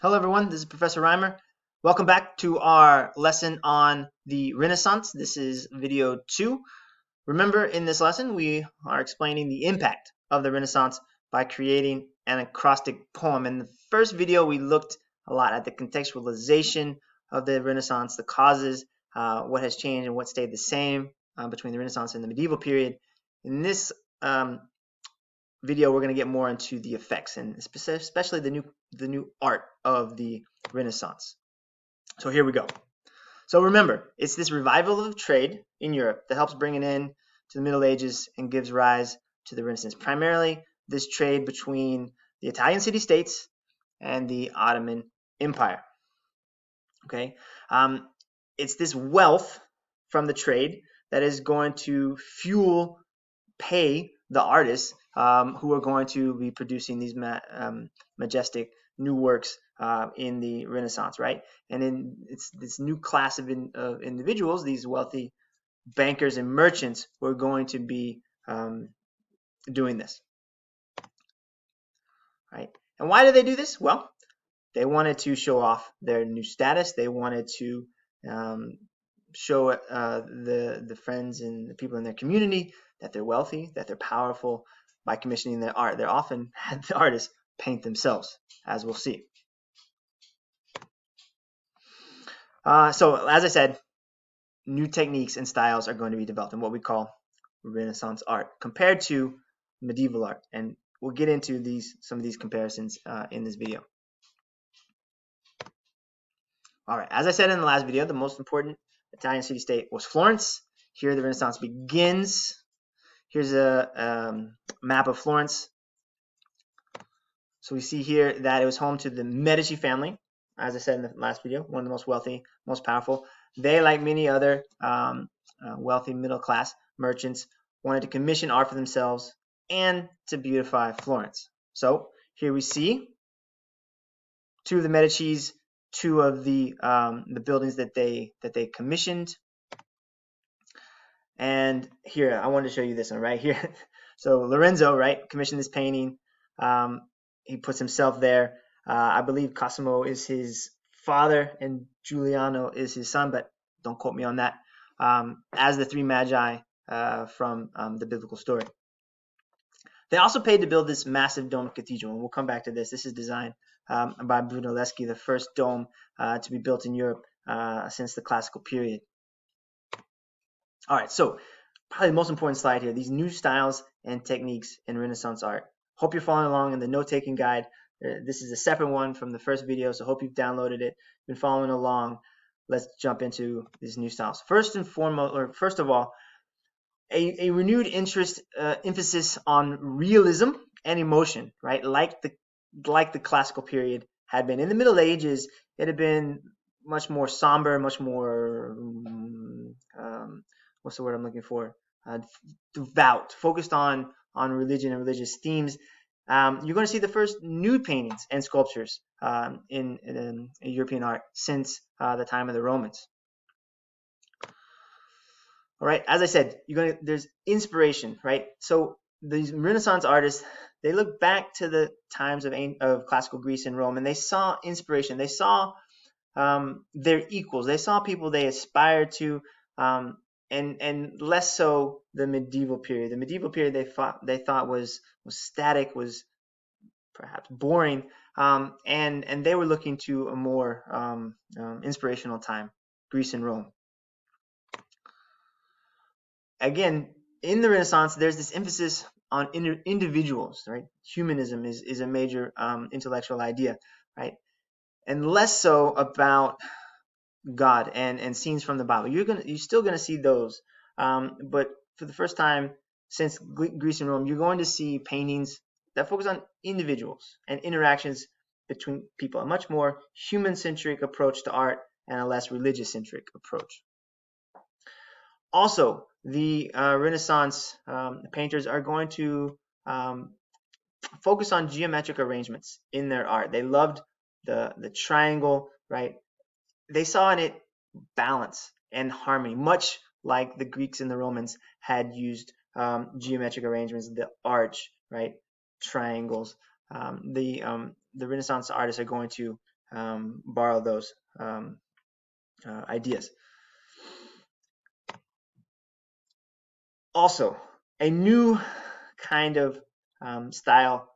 Hello everyone, this is Professor Reimer. Welcome back to our lesson on the Renaissance. This is video 2. Remember, in this lesson we are explaining the impact of the Renaissance by creating an acrostic poem. In the first video we looked a lot at the contextualization of the Renaissance, the causes, what has changed and what stayed the same between the Renaissance and the medieval period. In this video we're going to get more into the effects and especially the new art of the Renaissance. So here we go. So remember, it's this revival of trade in Europe that helps bring it in to the Middle Ages and gives rise to the Renaissance. Primarily this trade between the Italian city-states and the Ottoman Empire. Okay, it's this wealth from the trade that is going to pay the artists who are going to be producing these majestic new works in the Renaissance, right? And it's this new class of individuals, these wealthy bankers and merchants, who are going to be doing this, right? And why did they do this? Well, they wanted to show off their new status. They wanted to show the friends and the people in their community that they're wealthy, that they're powerful by commissioning their art. They often had the artists paint themselves, as we'll see. So, as I said, new techniques and styles are going to be developed in what we call Renaissance art compared to medieval art. And we'll get into some of these comparisons in this video. All right, as I said in the last video, the most important Italian city-state was Florence. Here the Renaissance begins. Here's a map of Florence. So we see here that it was home to the Medici family, as I said in the last video, one of the most wealthy, most powerful. They, like many other wealthy middle-class merchants, wanted to commission art for themselves and to beautify Florence. So here we see two of the Medicis, two of the buildings that they commissioned. And here I wanted to show you this one right here. So Lorenzo, right, commissioned this painting. He puts himself there. I believe Cosimo is his father and Giuliano is his son, but don't quote me on that. As the three magi from the biblical story. They also paid to build this massive domed cathedral, and we'll come back to this. This is designed by Brunelleschi, the first dome to be built in Europe since the classical period. All right, so probably the most important slide here, these new styles and techniques in Renaissance art. Hope you're following along in the note-taking guide. This is a separate one from the first video, so hope you've downloaded it, been following along. Let's jump into these new styles. First of all, a renewed emphasis on realism and emotion, right? Like the classical period had been. In the Middle Ages, it had been much more somber, much more what's the word I'm looking for? Devout, focused on religion and religious themes. You're going to see the first nude paintings and sculptures in European art since the time of the Romans. All right, as I said, there's inspiration, right? So these Renaissance artists, they look back to the times of classical Greece and Rome, and they saw inspiration. They saw their equals. They saw people they aspired to, and less so the medieval period. The medieval period they thought was static, was perhaps boring, and they were looking to a more inspirational time, Greece and Rome. Again, in the Renaissance, there's this emphasis on individuals, right? Humanism is a major intellectual idea, right? And less so about God and scenes from the Bible. You're still gonna see those, but for the first time since Greece and Rome, you're going to see paintings that focus on individuals and interactions between people, a much more human-centric approach to art and a less religious-centric approach. Also, the Renaissance painters are going to focus on geometric arrangements in their art. They loved the triangle, right? They saw in it balance and harmony, much like the Greeks and the Romans had used geometric arrangements, the arch, right? Triangles. The Renaissance artists are going to borrow those ideas. Also, a new kind of style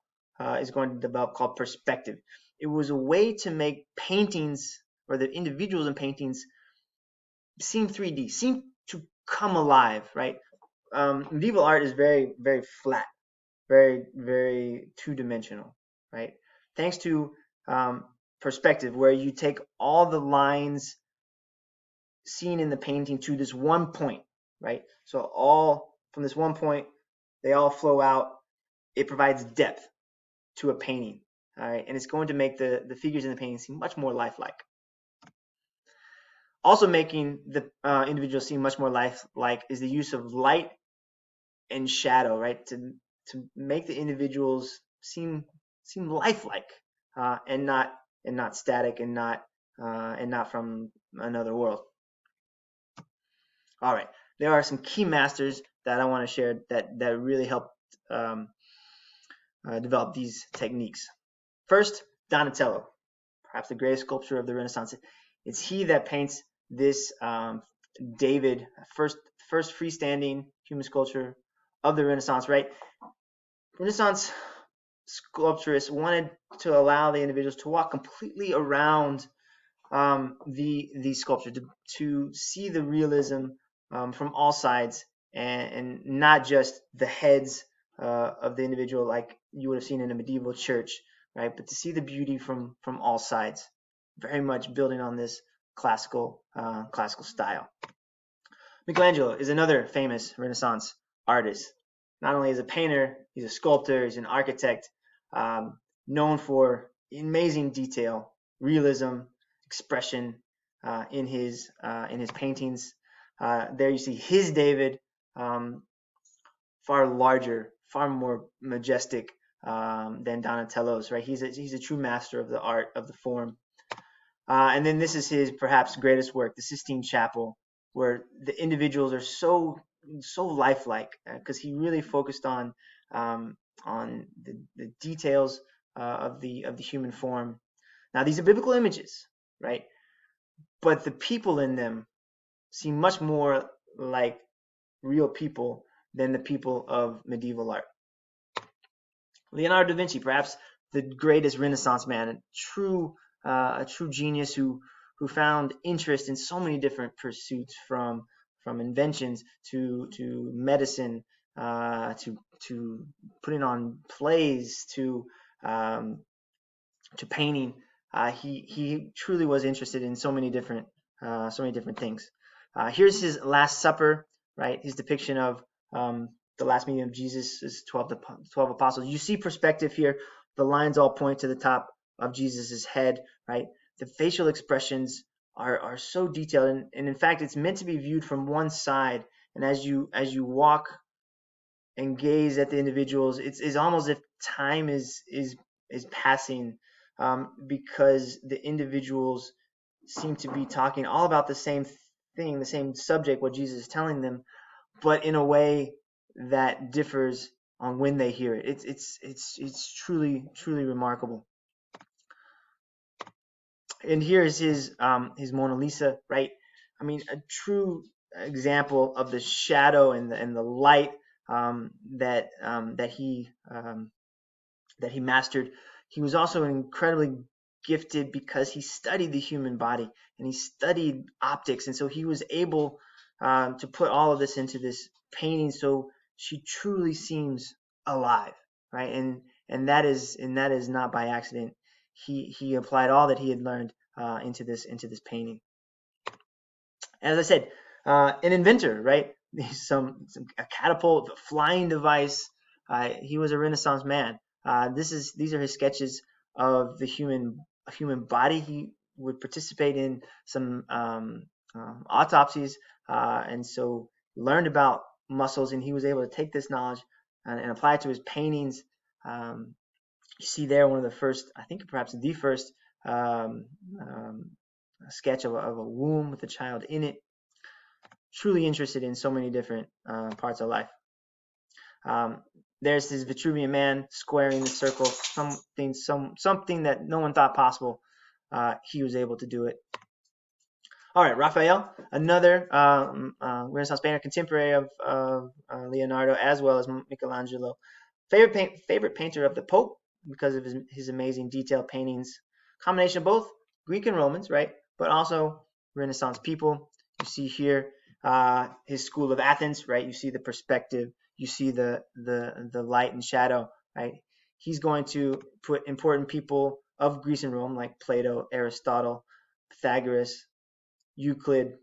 is going to develop called perspective. It was a way to make paintings, or the individuals in paintings, seem 3D, seem to come alive, right? Medieval art is very, very flat, very, very two-dimensional, right? Thanks to perspective, where you take all the lines seen in the painting to this one point, right? So all from this one point, they all flow out. It provides depth to a painting, all right? And it's going to make the figures in the painting seem much more lifelike. Also making the individual seem much more lifelike is the use of light and shadow, right? To make the individuals seem lifelike, and not static, and not from another world. All right, there are some key masters that I want to share that really helped develop these techniques. First, Donatello, perhaps the greatest sculptor of the Renaissance. It's he that paints this David, first freestanding human sculpture of the Renaissance, right? Renaissance sculpturists wanted to allow the individuals to walk completely around the sculpture, to see the realism from all sides, and not just the heads of the individual like you would have seen in a medieval church, right? But to see the beauty from all sides, very much building on this classical style. Michelangelo is another famous Renaissance artist. Not only as a painter, he's a sculptor, he's an architect, known for amazing detail, realism, expression in his paintings. There you see his David, far larger, far more majestic than Donatello's. Right? He's a true master of the art of the form. And then this is his perhaps greatest work, the Sistine Chapel, where the individuals are so lifelike, because he really focused on the details of the human form. Now these are biblical images, right? But the people in them seem much more like real people than the people of medieval art. Leonardo da Vinci, perhaps the greatest Renaissance man, a true genius who found interest in so many different pursuits, from inventions to medicine, to putting on plays, to painting. He truly was interested in so many different things. Here's his Last Supper, right? His depiction of the last meeting of Jesus' 12 apostles. You see perspective here. The lines all point to the top of Jesus's head, right? The facial expressions are so detailed, and in fact, it's meant to be viewed from one side. And as you walk and gaze at the individuals, it's almost as if time is passing, because the individuals seem to be talking all about the same thing, the same subject, what Jesus is telling them, but in a way that differs on when they hear it. It's truly remarkable. And here is his Mona Lisa, right? I mean, a true example of the shadow and the light that he mastered. He was also incredibly gifted because he studied the human body and he studied optics, and so he was able to put all of this into this painting, so she truly seems alive, right? And that is not by accident. He applied all that he had learned into this painting. As I said, an inventor, right? A catapult, a flying device. He was a Renaissance man. These are his sketches of the human body. He would participate in some autopsies, and so learned about muscles, and he was able to take this knowledge and apply it to his paintings. You see there one of the first, I think perhaps the first sketch of a womb with a child in it. Truly interested in so many different parts of life. There's this Vitruvian Man squaring the circle, something that no one thought possible he was able to do it. All right, Raphael, another Renaissance painter, contemporary of Leonardo as well as Michelangelo. Favorite painter of the Pope because of his amazing detailed paintings. Combination of both Greek and Romans, right? But also Renaissance people. You see here his school of Athens, right? You see the perspective. You see the light and shadow, right? He's going to put important people of Greece and Rome like Plato, Aristotle, Pythagoras, Euclid,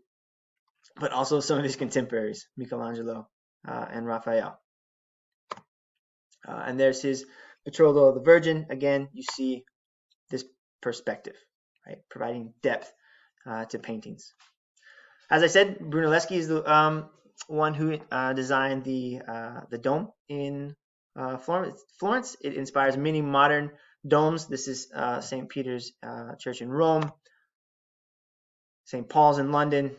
but also some of his contemporaries, Michelangelo and Raphael. And there's his Betrothal of the Virgin. Again, you see this perspective, right, providing depth to paintings. As I said, Brunelleschi is the one who designed the dome in Florence. It inspires many modern domes. This is St. Peter's Church in Rome, St. Paul's in London,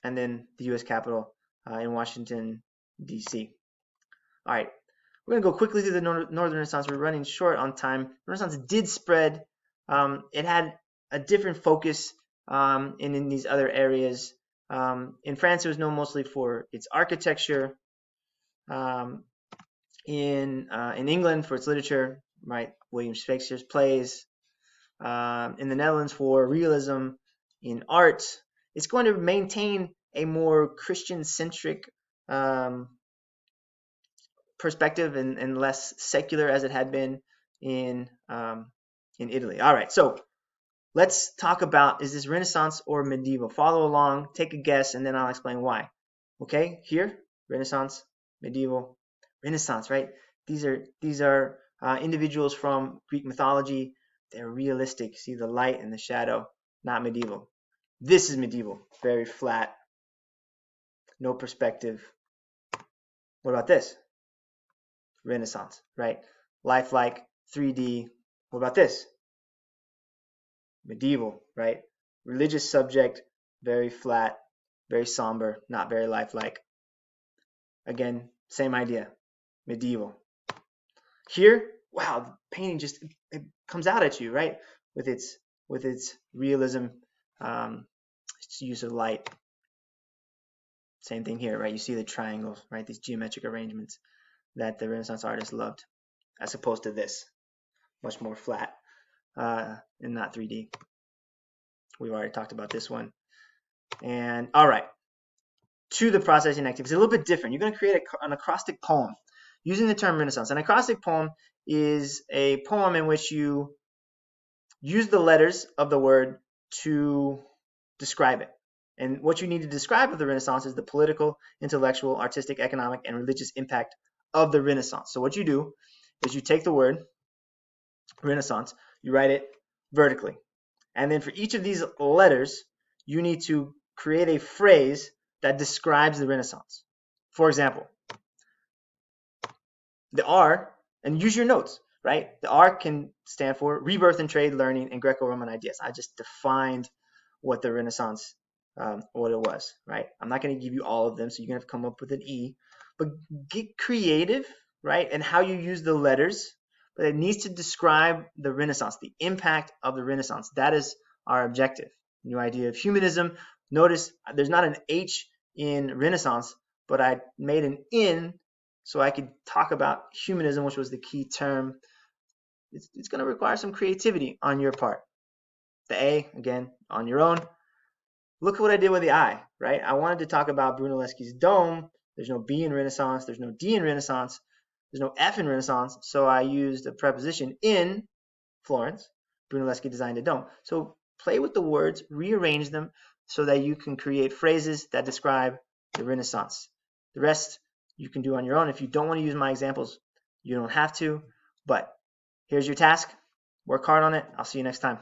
and then the U.S. Capitol in Washington, D.C. All right, we're going to go quickly through the Northern Renaissance. We're running short on time. Renaissance did spread. It had a different focus in these other areas. In France, it was known mostly for its architecture. In England, for its literature, right? William Shakespeare's plays. In the Netherlands, for realism. In art, it's going to maintain a more Christian-centric perspective and less secular as it had been in Italy. All right, so let's talk about, is this Renaissance or medieval? Follow along, take a guess, and then I'll explain why. Okay, here, Renaissance, medieval, Renaissance, right? These are individuals from Greek mythology. They're realistic. See the light and the shadow, not medieval. This is medieval, very flat, no perspective. What about this? Renaissance, right? Lifelike, 3D. What about this? Medieval, right? Religious subject, very flat, very somber, not very lifelike. Again, same idea, medieval. Here, wow, the painting just it comes out at you, right? With its realism, its use of light. Same thing here, right? You see the triangles, right? These geometric arrangements that the Renaissance artists loved, as opposed to this, much more flat and not 3D. We've already talked about this one. And all right, to the processing activity. It's a little bit different. You're going to create an acrostic poem using the term Renaissance. An acrostic poem is a poem in which you use the letters of the word to describe it. And what you need to describe of the Renaissance is the political, intellectual, artistic, economic, and religious impact of the Renaissance. So what you do is you take the word Renaissance, you write it vertically. And then for each of these letters, you need to create a phrase that describes the Renaissance. For example, the R, and use your notes, right? The R can stand for rebirth in trade, learning, and Greco-Roman ideas. I just defined what the Renaissance, what it was, right? I'm not going to give you all of them, so you're going to have to come up with an E. But get creative, right? And how you use the letters, but it needs to describe the Renaissance, the impact of the Renaissance. That is our objective. New idea of humanism. Notice there's not an H in Renaissance, but I made an N so I could talk about humanism, which was the key term. It's going to require some creativity on your part. The A, again, on your own. Look at what I did with the I, right? I wanted to talk about Brunelleschi's dome. There's no B in Renaissance. There's no D in Renaissance. There's no F in Renaissance. So I used a preposition in Florence. Brunelleschi designed a dome. So play with the words, rearrange them so that you can create phrases that describe the Renaissance. The rest you can do on your own. If you don't want to use my examples, you don't have to. But here's your task. Work hard on it. I'll see you next time.